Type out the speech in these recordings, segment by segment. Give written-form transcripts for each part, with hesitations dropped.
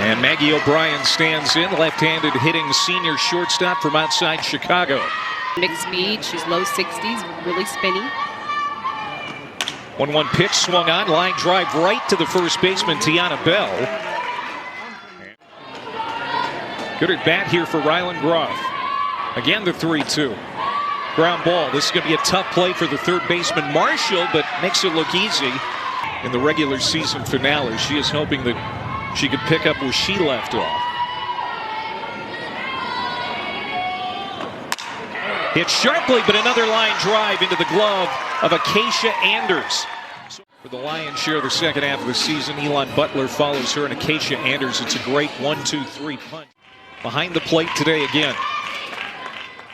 And Maggie O'Brien stands in, left-handed hitting senior shortstop from outside Chicago. Mixed speed, she's low 60s, really spinny. 1-1 pitch swung on, line drive right to the first baseman, Tiana Bell. Good at bat here for Rylan Groff. Again, the 3-2. Ground ball. This is going to be a tough play for the third baseman, Marshall, but makes it look easy in the regular season finale. She is hoping that she could pick up where she left off. Hit sharply, but another line drive into the glove of Acacia Anders. For the lion's share of the second half of the season, Elon Butler follows her, and Acacia Anders, it's a great 1-2-3 punch. Behind the plate today again.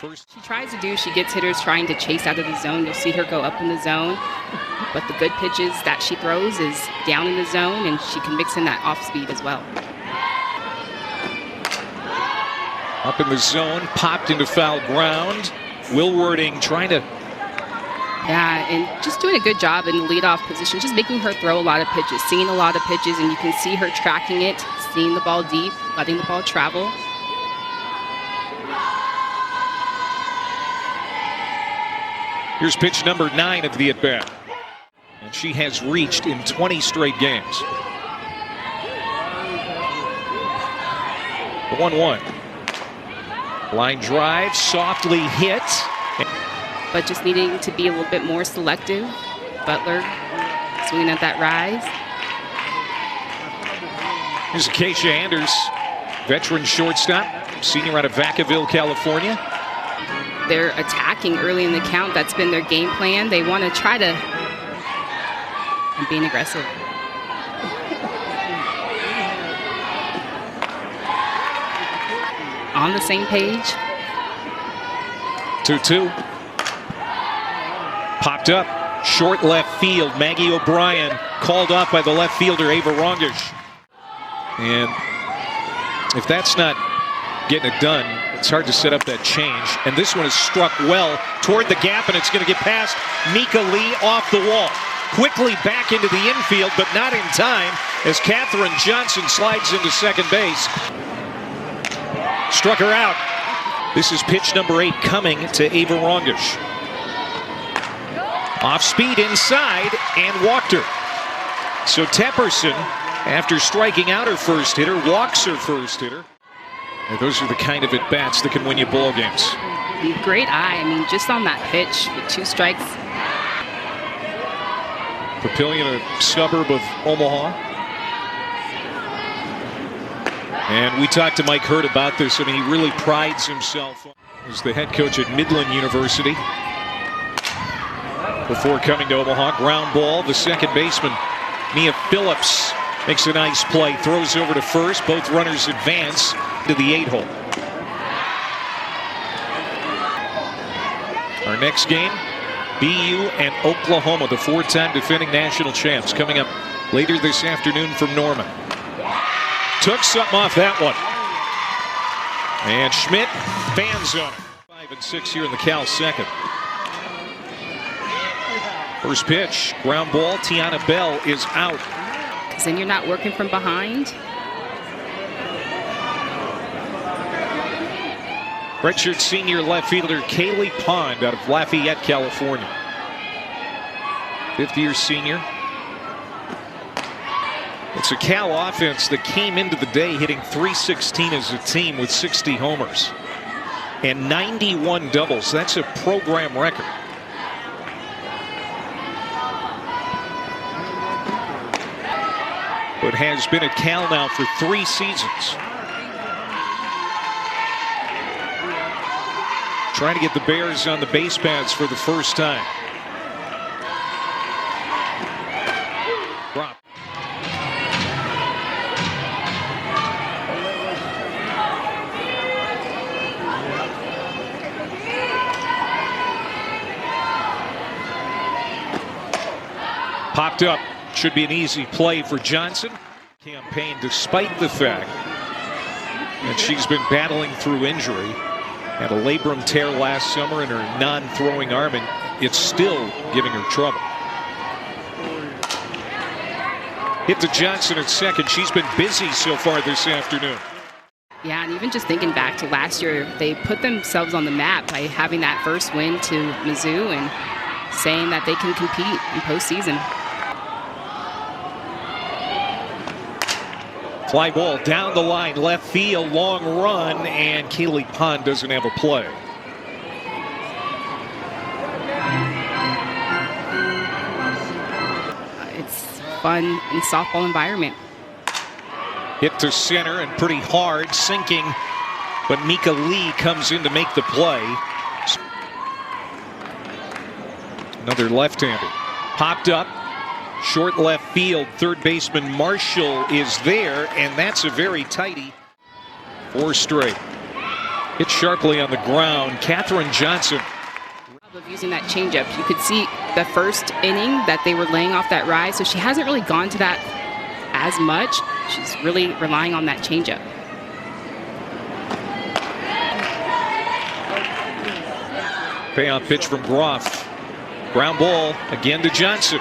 She tries to do, she gets hitters trying to chase out of the zone. You'll see her go up in the zone. But the good pitches that she throws is down in the zone, and she can mix in that off speed as well. Up in the zone, popped into foul ground. Will Wording trying to... Yeah, and just doing a good job in the leadoff position, just making her throw a lot of pitches, seeing a lot of pitches, and you can see her tracking it, seeing the ball deep, letting the ball travel. Here's pitch number 9 of the at-bat. And she has reached in 20 straight games. The 1-1. Line drive, softly hit. But just needing to be a little bit more selective. Butler swinging at that rise. Here's Acacia Anders, veteran shortstop, senior out of Vacaville, California. They're attacking early in the count. That's been their game plan. They want to try to... and being aggressive. On the same page. 2-2. Popped up. Short left field. Maggie O'Brien called off by the left fielder, Ava Rongish. And if that's not getting it done, it's hard to set up that change. And this one is struck well toward the gap, and it's going to get past Mika Lee off the wall. Quickly back into the infield, but not in time as Katherine Johnson slides into second base. Struck her out. This is pitch number 8 coming to Ava Rongish. Off speed inside and walked her. So Tepperson, after striking out her first hitter, walks her first hitter. And those are the kind of at-bats that can win you ball games. Great eye. I mean, just on that pitch with 2 strikes. Papillion, a suburb of Omaha. And we talked to Mike Hurt about this. I mean, he really prides himself as the head coach at Midland University. Before coming to Omaha, ground ball, the second baseman, Mia Phillips, makes a nice play, throws over to first. Both runners advance to the 8-hole. Our next game, BU and Oklahoma, the 4-time defending national champs, coming up later this afternoon from Norman. Took something off that one. And Schmidt fans on it. 5 and 6 here in the Cal second. First pitch, ground ball, Tiana Bell is out. Because then you're not working from behind. Redshirt senior left fielder Kaylee Pond out of Lafayette, California. 5th-year senior. It's a Cal offense that came into the day hitting .316 as a team with 60 homers and 91 doubles. That's a program record. But has been at Cal now for 3 seasons. Trying to get the Bears on the base paths for the first time. Drop. Popped up. Should be an easy play for Johnson. Campaign, despite the fact that she's been battling through injury. Had a labrum tear last summer in her non-throwing arm, and it's still giving her trouble. Hit to Johnson at second. She's been busy so far this afternoon. Yeah, and even just thinking back to last year, they put themselves on the map by having that first win to Mizzou and saying that they can compete in postseason. Fly ball down the line, left field, long run, and Kaylee Pond doesn't have a play. It's fun in softball environment. Hit to center and pretty hard, sinking, but Mika Lee comes in to make the play. Another left-hander. Popped up, short left field. Third baseman Marshall is there, and that's a very tighty. 4 straight. Hit sharply on the ground. Katherine Johnson. Of using that changeup, you could see the first inning that they were laying off that rise, so she hasn't really gone to that as much. She's really relying on that changeup. Payoff pitch from Groff. Ground ball again to Johnson.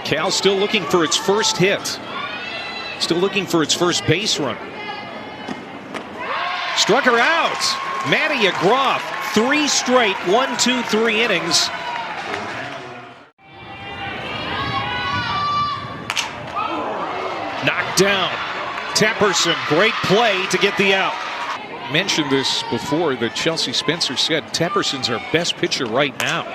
Cal still looking for its first hit. Still looking for its first base run. Struck her out. Maddie Groff, 3 straight, 1, 2, 3 innings. Knocked down. Tepperson, great play to get the out. Mentioned this before that Chelsea Spencer said Tepperson's our best pitcher right now.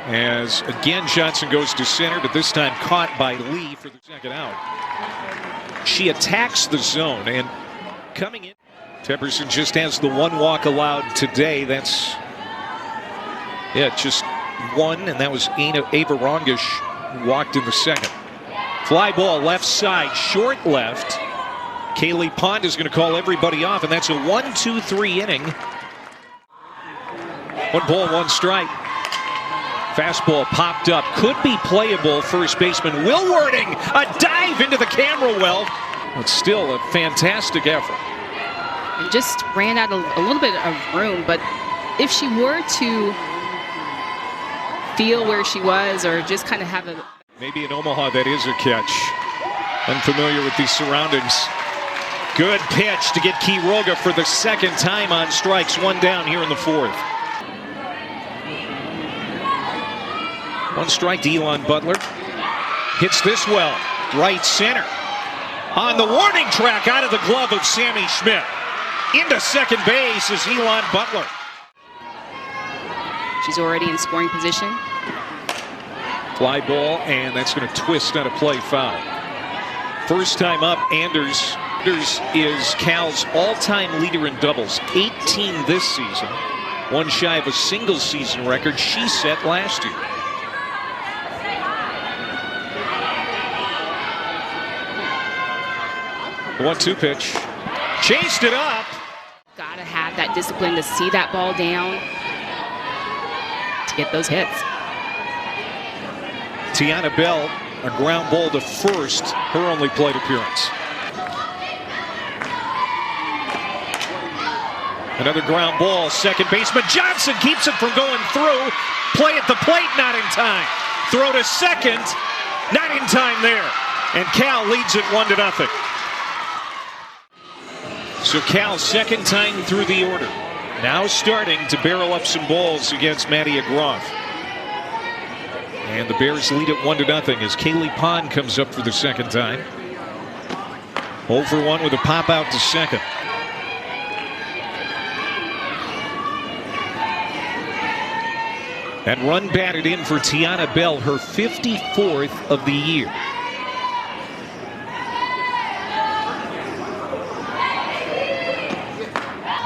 As again Johnson goes to center, but this time caught by Lee for the second out. She attacks the zone and coming in. Tepperson just has the 1 walk allowed today. That's just 1, and that was Ava Rongish who walked in the second. Fly ball left side, short left. Kaylee Pond is going to call everybody off, and that's a 1, 2, 3 inning. 1 ball, 1 strike. Fastball popped up, could be playable. First baseman Will Wording, a dive into the camera well. It's still a fantastic effort. And just ran out a little bit of room, but if she were to feel where she was or just kind of have a... Maybe in Omaha that is a catch. Unfamiliar with these surroundings. Good pitch to get Quiroga for the second time on strikes. 1 down here in the 4th. 1 strike to Elon Butler. Hits this well. Right center. On the warning track out of the glove of Sammy Schmidt. Into second base is Elon Butler. She's already in scoring position. Fly ball, and that's going to twist on a play foul. First time up, Anders is Cal's all-time leader in doubles. 18 this season. 1 shy of a single season record she set last year. The 1-2 pitch. Chased it up. Gotta have that discipline to see that ball down to get those hits. Tiana Bell, a ground ball to first, her only plate appearance. Another ground ball, second baseman Johnson keeps it from going through. Play at the plate, not in time. Throw to second, not in time there. And Cal leads it 1-0. So Cal's second time through the order. Now starting to barrel up some balls against Maddie Groff. And the Bears lead it 1-0 as Kaylee Pond comes up for the second time. 0 for 1 with a pop out to second. That run batted in for Tiana Bell, her 54th of the year.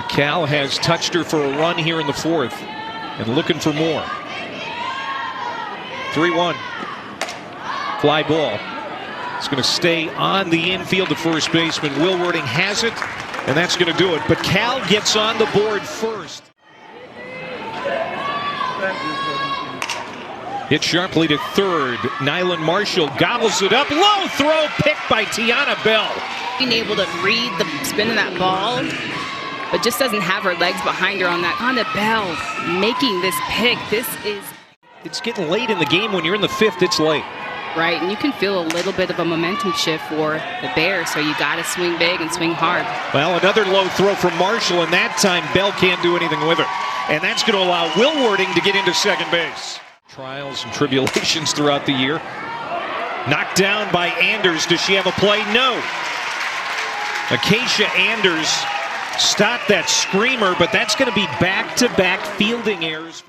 Cal has touched her for a run here in the 4th and looking for more. 3-1. Fly ball. It's going to stay on the infield. The first baseman Will Wording has it, and that's going to do it. But Cal gets on the board first. Hit sharply to third. Nylan Marshall gobbles it up. Low throw picked by Tiana Bell. Being able to read the spin of that ball, but just doesn't have her legs behind her on that. Tiana Bell making this pick. It's getting late in the game. When you're in the 5th, it's late. Right, and you can feel a little bit of a momentum shift for the Bears, so you got to swing big and swing hard. Well, another low throw from Marshall, and that time Bell can't do anything with it. And that's going to allow Will Wording to get into second base. Trials and tribulations throughout the year. Knocked down by Anders. Does she have a play? No. Acacia Anders stopped that screamer, but that's going to be back-to-back fielding errors.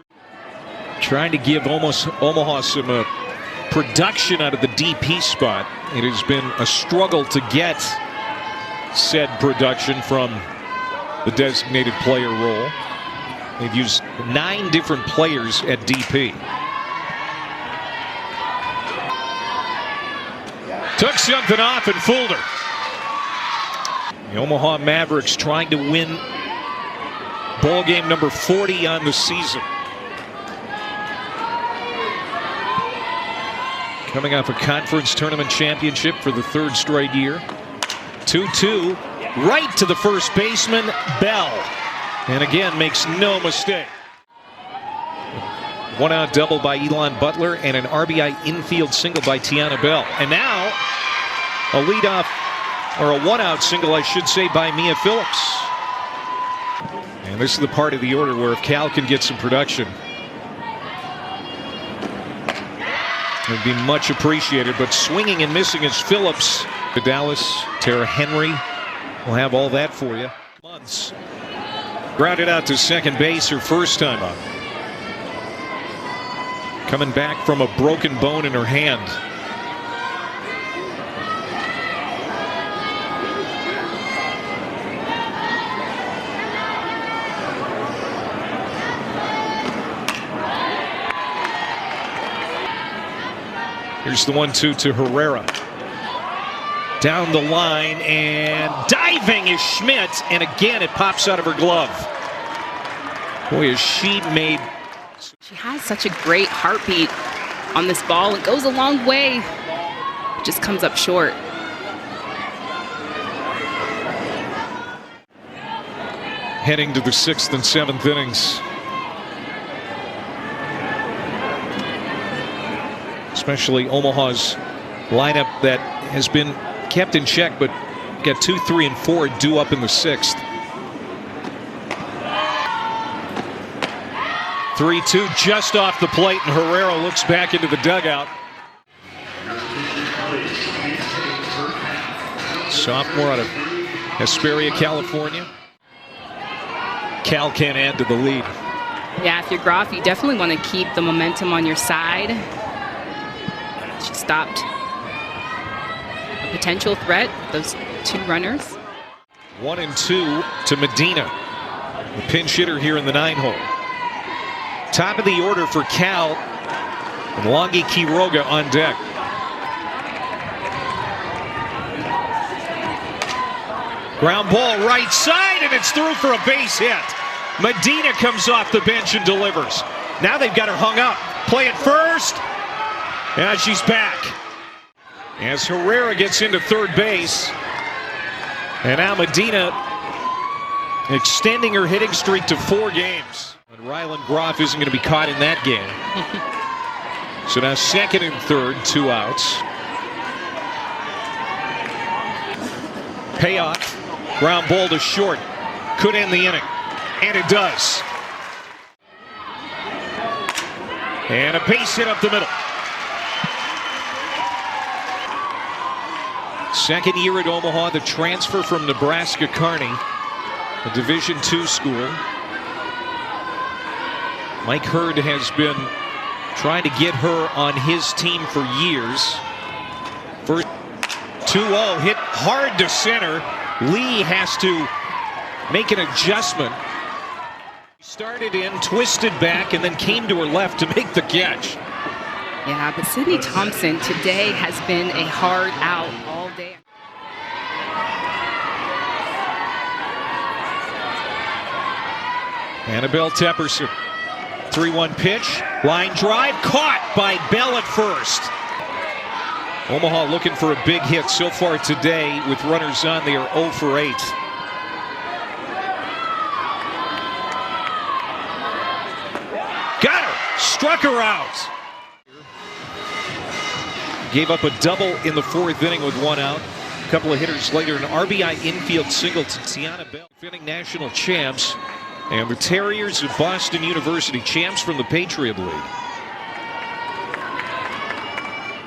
Trying to give Omaha some production out of the DP spot. It has been a struggle to get said production from the designated player role. They've used 9 different players at DP. Took something off and fooled her. The Omaha Mavericks trying to win ball game number 40 on the season. Coming off a conference tournament championship for the 3rd straight year. 2-2, right to the first baseman, Bell. And again, makes no mistake. 1-out double by Elon Butler and an RBI infield single by Tiana Bell. And now, a leadoff, or a 1-out single, I should say, by Mia Phillips. And this is the part of the order where if Cal can get some production, it would be much appreciated, but swinging and missing is Phillips. To Dallas, Tara Henry will have all that for you. Months. Grounded out to second base her first time up. Coming back from a broken bone in her hand. Here's the 1-2 to Herrera. Down the line, and diving is Schmidt, and again it pops out of her glove. Boy, is she made. She has such a great heartbeat on this ball. It goes a long way. It just comes up short. Heading to the 6th and 7th innings. Especially Omaha's lineup that has been kept in check, but got 2, 3, and 4 due up in the 6th. 3-2 just off the plate, and Herrera looks back into the dugout. Sophomore out of Hesperia, California. Cal can't add to the lead. Yeah, if you're Groff, you definitely want to keep the momentum on your side. She stopped a potential threat, those 2 runners. 1-2 to Medina, the pinch hitter here in the 9-hole. Top of the order for Cal, and Longi Quiroga on deck. Ground ball right side, and it's through for a base hit. Medina comes off the bench and delivers. Now they've got her hung up. Play it first. And she's back. As Herrera gets into third base. And now Medina extending her hitting streak to 4 games. And Ryland Groff isn't going to be caught in that game. So now second and third, 2 outs. Payoff. Ground ball to short. Could end the inning. And it does. And a base hit up the middle. Second year at Omaha, the transfer from Nebraska Kearney, a Division II school. Mike Hurd has been trying to get her on his team for years. First 2-0, hit hard to center. Lee has to make an adjustment. Started in, twisted back, and then came to her left to make the catch. Yeah, but Sydney Thompson today has been a hard out all day. Annabelle Tepperson. 3-1 pitch. Line drive. Caught by Bell at first. Omaha looking for a big hit so far today. With runners on, they are 0 for 8. Got her. Struck her out. gave up a double in the 4th inning with 1 out. A couple of hitters later, an RBI infield single to Tiana Bell. Defending national champs, and the Terriers of Boston University, champs from the Patriot League.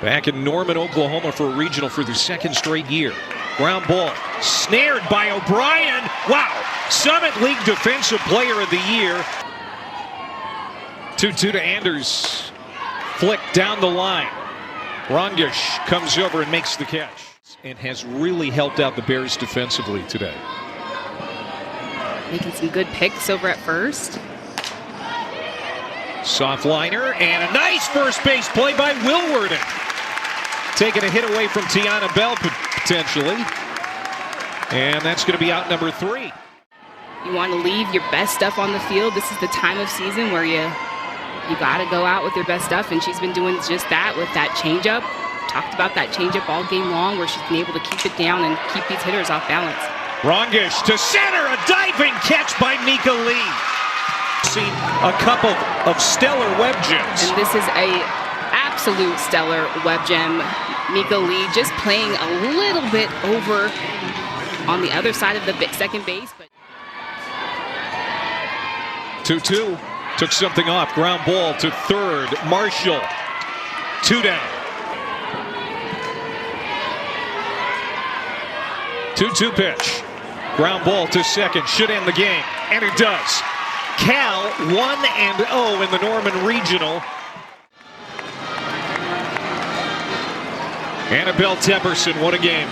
Back in Norman, Oklahoma for a regional for their 2nd straight year. Ground ball, snared by O'Brien. Wow, Summit League Defensive Player of the Year. 2-2 to Anders. Flick down the line. Rongish comes over and makes the catch. And has really helped out the Bears defensively today. Making some good picks over at first. Soft liner and a nice first base play by Will Worden. Taking a hit away from Tiana Bell potentially. And that's going to be out number 3. You want to leave your best stuff on the field. This is the time of season where you got to go out with your best stuff, and she's been doing just that with that changeup. Talked about that changeup all game long, where she's been able to keep it down and keep these hitters off balance. Rongish to center, a diving catch by Mika Lee. Seen a couple of stellar web gems. And this is a absolute stellar web gem. Mika Lee just playing a little bit over on the other side of the second base. But 2-2. Took something off. Ground ball to 3rd. Marshall. 2 down. 2-2 pitch. Ground ball to 2nd. Should end the game. And it does. Cal 1-0 in the Norman Regional. Annabelle Tepperson, what a game.